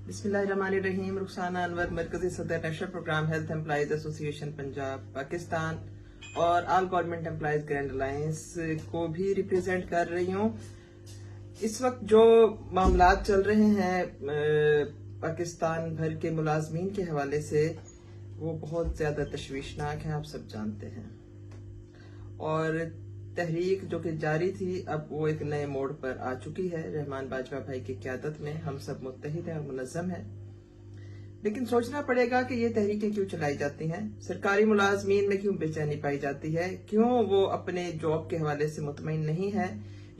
बिस्मिल्लाहिर्रहमानिर्रहीम। रुखसाना अनवर, मरकजी सदर, national program health employees association Punjab Pakistan और all government employees grand alliance को भी रिप्रेजेंट कर रही हूँ। इस वक्त जो मामलात चल रहे हैं पाकिस्तान भर के मुलाजमीन के हवाले से, वो बहुत ज्यादा तशवीशनाक हैं, आप सब जानते हैं। और तहरीक जो कि जारी थी, अब वो एक नए मोड़ पर आ चुकी है। रहमान बाजवा भाई की क़यादत में हम सब मुत्तहिद हैं और मुनज़्ज़म हैं। लेकिन सोचना पड़ेगा कि ये तहरीकें क्यों चलाई जाती हैं, सरकारी मुलाजमीन में क्यों बेचैनी पाई जाती है, क्यों वो अपने जॉब के हवाले से मुतमईन नहीं है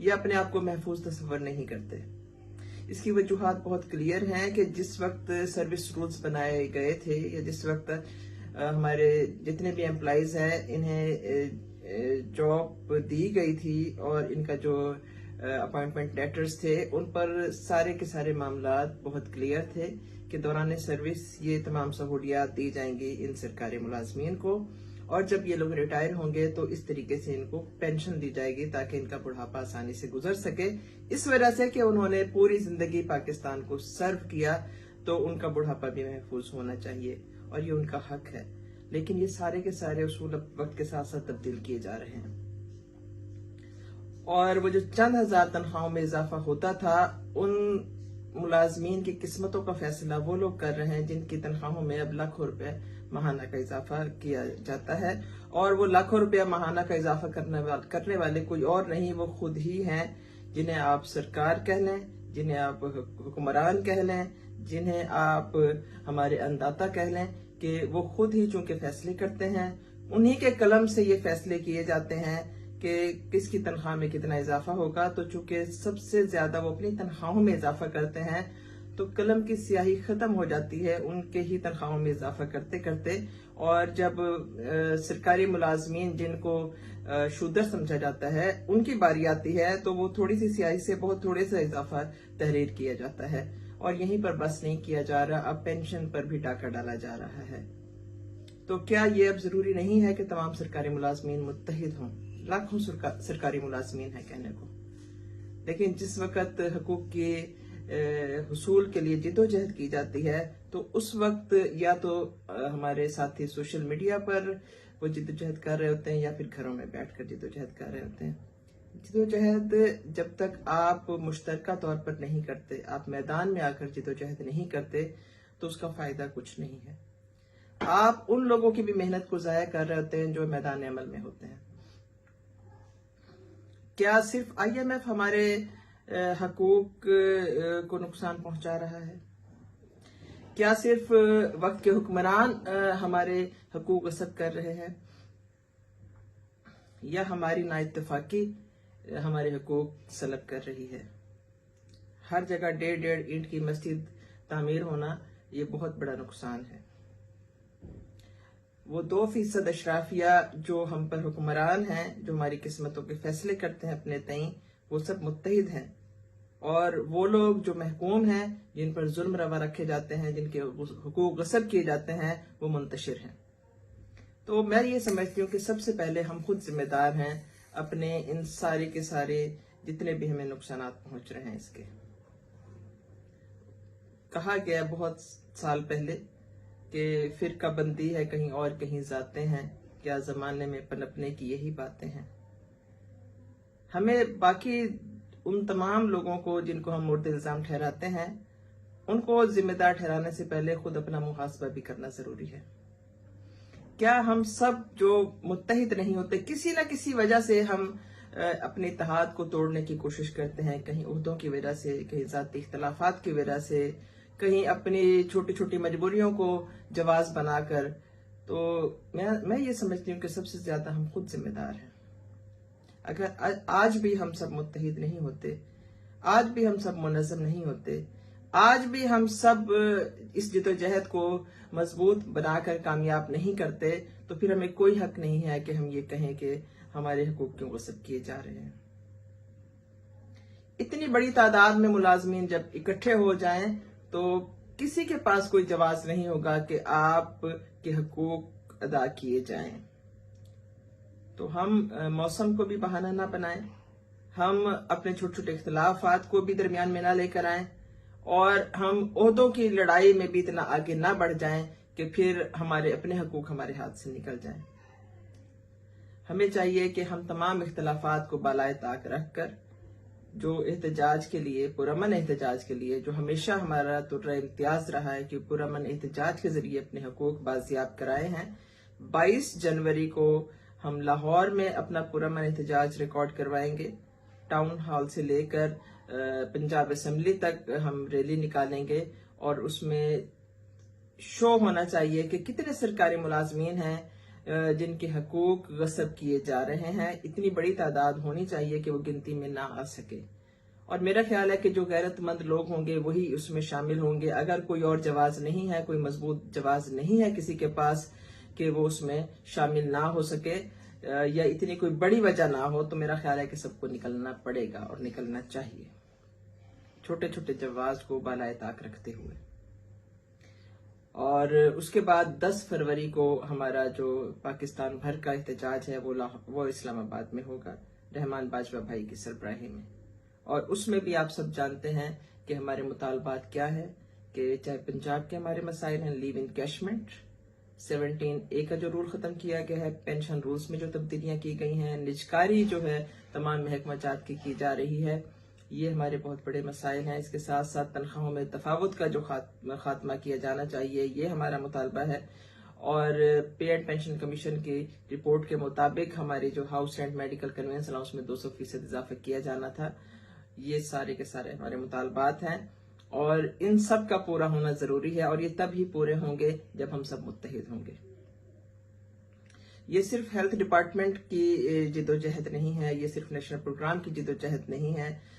या अपने आप को महफूज तस्वर नहीं करते। इसकी वजूहात बहुत क्लियर हैं कि जिस वक्त सर्विस रूल्स बनाए गए थे या जिस वक्त हमारे जितने भी एम्प्लॉइज हैं इन्हें जॉब दी गई थी और इनका जो अपॉइंटमेंट लेटर्स थे उन पर सारे के सारे मामलात बहुत क्लियर थे कि दौरान सर्विस ये तमाम सहूलियात दी जाएंगी इन सरकारी मुलाजमीन को, और जब ये लोग रिटायर होंगे तो इस तरीके से इनको पेंशन दी जाएगी ताकि इनका बुढ़ापा आसानी से गुजर सके। इस वजह से कि उन्होंने पूरी जिंदगी पाकिस्तान को सर्व किया तो उनका बुढ़ापा भी महफूज होना चाहिए और ये उनका हक है। लेकिन ये सारे के सारे उसूल वक्त के साथ साथ तब्दील किए जा रहे हैं और वो जो चंद हजार तनख्वाहों में इजाफा होता था, उन मुलाजमीन की किस्मतों का फैसला वो लोग कर रहे हैं जिनकी तनख्वाहों में अब लाखों रुपए माहाना का इजाफा किया जाता है। और वो लाखों रुपया माहाना का इजाफा करने वाले कोई और नहीं, वो खुद ही हैं, जिन्हें आप सरकार कह लें, जिन्हें आप हुक्मरान कह लें, जिन्हें आप हमारे अन्नदाता कह लें, कि वो खुद ही चूंकि फैसले करते हैं, उन्हीं के कलम से ये फैसले किए जाते हैं कि किसकी तनख्वाह में कितना इजाफा होगा। तो चूंकि सबसे ज्यादा वो अपनी तनख्वाहों में इजाफा करते हैं तो कलम की स्याही खत्म हो जाती है उनके ही तनख्वाहों में इजाफा करते करते। और जब सरकारी मुलाजमीन जिनको शूदर समझा जाता है उनकी बारी आती है तो वो थोड़ी सी स्याही से बहुत थोड़े सा इजाफा तहरीर किया जाता है और यहीं पर बस नहीं किया जा रहा, अब पेंशन पर भी डाका डाला जा रहा है। तो क्या ये अब जरूरी नहीं है कि तमाम सरकारी मुलाजमीन मुत्तहिद हों? लाखों सरकारी मुलाजमीन है कहने को, लेकिन जिस वक्त हकूक के हुसूल के लिए जिदोजहद की जाती है तो उस वक्त या तो हमारे साथी सोशल मीडिया पर वो जिदोजहद कर रहे होते हैं या फिर घरों में बैठकर जिदोजहद कर रहे होते हैं। जिदोजहद जब तक आप मुश्तरका तौर पर नहीं करते, आप मैदान में आकर जिदोजहद नहीं करते तो उसका फायदा कुछ नहीं है। आप उन लोगों की भी मेहनत को जाया कर रहे होते हैं जो मैदान अमल में होते हैं। क्या सिर्फ IMF हमारे हकूक को नुकसान पहुंचा रहा है? क्या सिर्फ वक्त के हुक्मरान हमारे हकूक गस्ब कर रहे हैं या हमारी नाइत्तेफाकी हमारे हकूक सलब कर रही है? हर जगह 1.5 ईंट की मस्जिद तामीर होना ये बहुत बड़ा नुकसान है। वो 2% अशराफिया जो हम पर हुक्मरान हैं, जो हमारी किस्मतों के फैसले करते हैं अपने तईं, वो सब मुत्तहिद हैं। और वो लोग जो महकूम हैं, जिन पर जुल्म रवा रखे जाते हैं, जिनके हुकूक गस्ब किए जाते हैं, वो मुंतशिर हैं। तो मैं ये समझती हूँ कि सबसे पहले हम खुद जिम्मेदार हैं अपने इन सारे के सारे जितने भी हमें नुकसान पहुंच रहे हैं इसके। कहा गया बहुत साल पहले कि फिरका बंदी है कहीं और कहीं जाते हैं, क्या जमाने में पनपने की यही बातें हैं। हमें बाकी उन तमाम लोगों को जिनको हम मुर्द इल्जाम ठहराते हैं, उनको जिम्मेदार ठहराने से पहले खुद अपना मुहासबा भी करना जरूरी है। क्या हम सब जो मुत्तहिद नहीं होते, किसी न किसी वजह से हम अपने इत्तेहाद को तोड़ने की कोशिश करते हैं, कहीं उहदों की वजह से, कहीं ज़ाती इख्तलाफात की वजह से, कहीं अपनी छोटी छोटी मजबूरियों को जवाज बनाकर। तो मैं ये समझती हूँ कि सबसे ज्यादा हम खुद जिम्मेदार हैं। अगर आज भी हम सब मुत्तहिद नहीं होते, आज भी हम सब मुनज़्ज़म नहीं होते, आज भी हम सब इस जिदोजहद को मजबूत बनाकर कामयाब नहीं करते, तो फिर हमें कोई हक नहीं है कि हम ये कहें कि हमारे हकूक क्यों गस्ब किए जा रहे हैं। इतनी बड़ी तादाद में मुलाजमीन जब इकट्ठे हो जाएं तो किसी के पास कोई जवाब नहीं होगा कि आपके हकूक अदा किए जाएं। तो हम मौसम को भी बहाना ना बनाएं, हम अपने छोटे छोटे इख्तलाफात को भी दरमियान में ना लेकर आएं और हम ओहदों की लड़ाई में भी इतना आगे ना बढ़ जाएं कि फिर हमारे अपने हकूक हमारे हाथ से निकल जाएं। हमें चाहिए कि हम तमाम इख्तलाफात को बालाए ताक रखकर जो एहतजाज के लिए, पुरअमन एहतजाज के लिए, जो हमेशा हमारा तुर्रा इम्तियाज रहा है कि पुरअमन एहतजाज के जरिए अपने हकूक बाजियाब कराए हैं, 22 जनवरी को हम लाहौर में अपना पुरअमन एहतजाज रिकॉर्ड करवाएंगे। टाउन हॉल से लेकर पंजाब असेंबली तक हम रैली निकालेंगे और उसमें शो होना चाहिए कि कितने सरकारी मुलाजमीन हैं जिनके हकूक गस्ब किए जा रहे हैं। इतनी बड़ी तादाद होनी चाहिए कि वो गिनती में ना आ सके। और मेरा ख्याल है कि जो गैरतमंद लोग होंगे वही उसमें शामिल होंगे। अगर कोई और जवाज नहीं है, कोई मजबूत जवाज नहीं है किसी के पास कि वो उसमें शामिल ना हो सके या इतनी कोई बड़ी वजह ना हो, तो मेरा ख्याल है कि सबको निकलना पड़ेगा और निकलना चाहिए, छोटे छोटे जवाज को बालाए ताक रखते हुए। और उसके बाद 10 फरवरी को हमारा जो पाकिस्तान भर का एहतजाज है वो इस्लामाबाद में होगा, रहमान बाजवा भाई की सरबराही में। और उसमें भी आप सब जानते हैं कि हमारे मुतालबात क्या है, कि चाहे पंजाब के हमारे मसाइल हैं, लीव इनकैशमेंट, 17A का जो रूल खत्म किया गया है, पेंशन रूल्स में जो तब्दीलियां की गई हैं, निजकारी जो है तमाम महकमा जात की जा रही है, ये हमारे बहुत बड़े मसाइल हैं। इसके साथ साथ तनख्वाहों में तफावत का जो खात्मा किया जाना चाहिए, ये हमारा मुतालबा है। और पे एंड पेंशन कमीशन की रिपोर्ट के मुताबिक हमारी जो house rent medical convince allowance में 200% इजाफा किया जाना था। ये सारे के सारे हमारे मुतालबात हैं और इन सब का पूरा होना जरूरी है और ये तब ही पूरे होंगे जब हम सब मुत्तहिद होंगे। ये सिर्फ हेल्थ डिपार्टमेंट की जिदोजहद नहीं है, ये सिर्फ नेशनल प्रोग्राम की जिदोजहद नहीं है,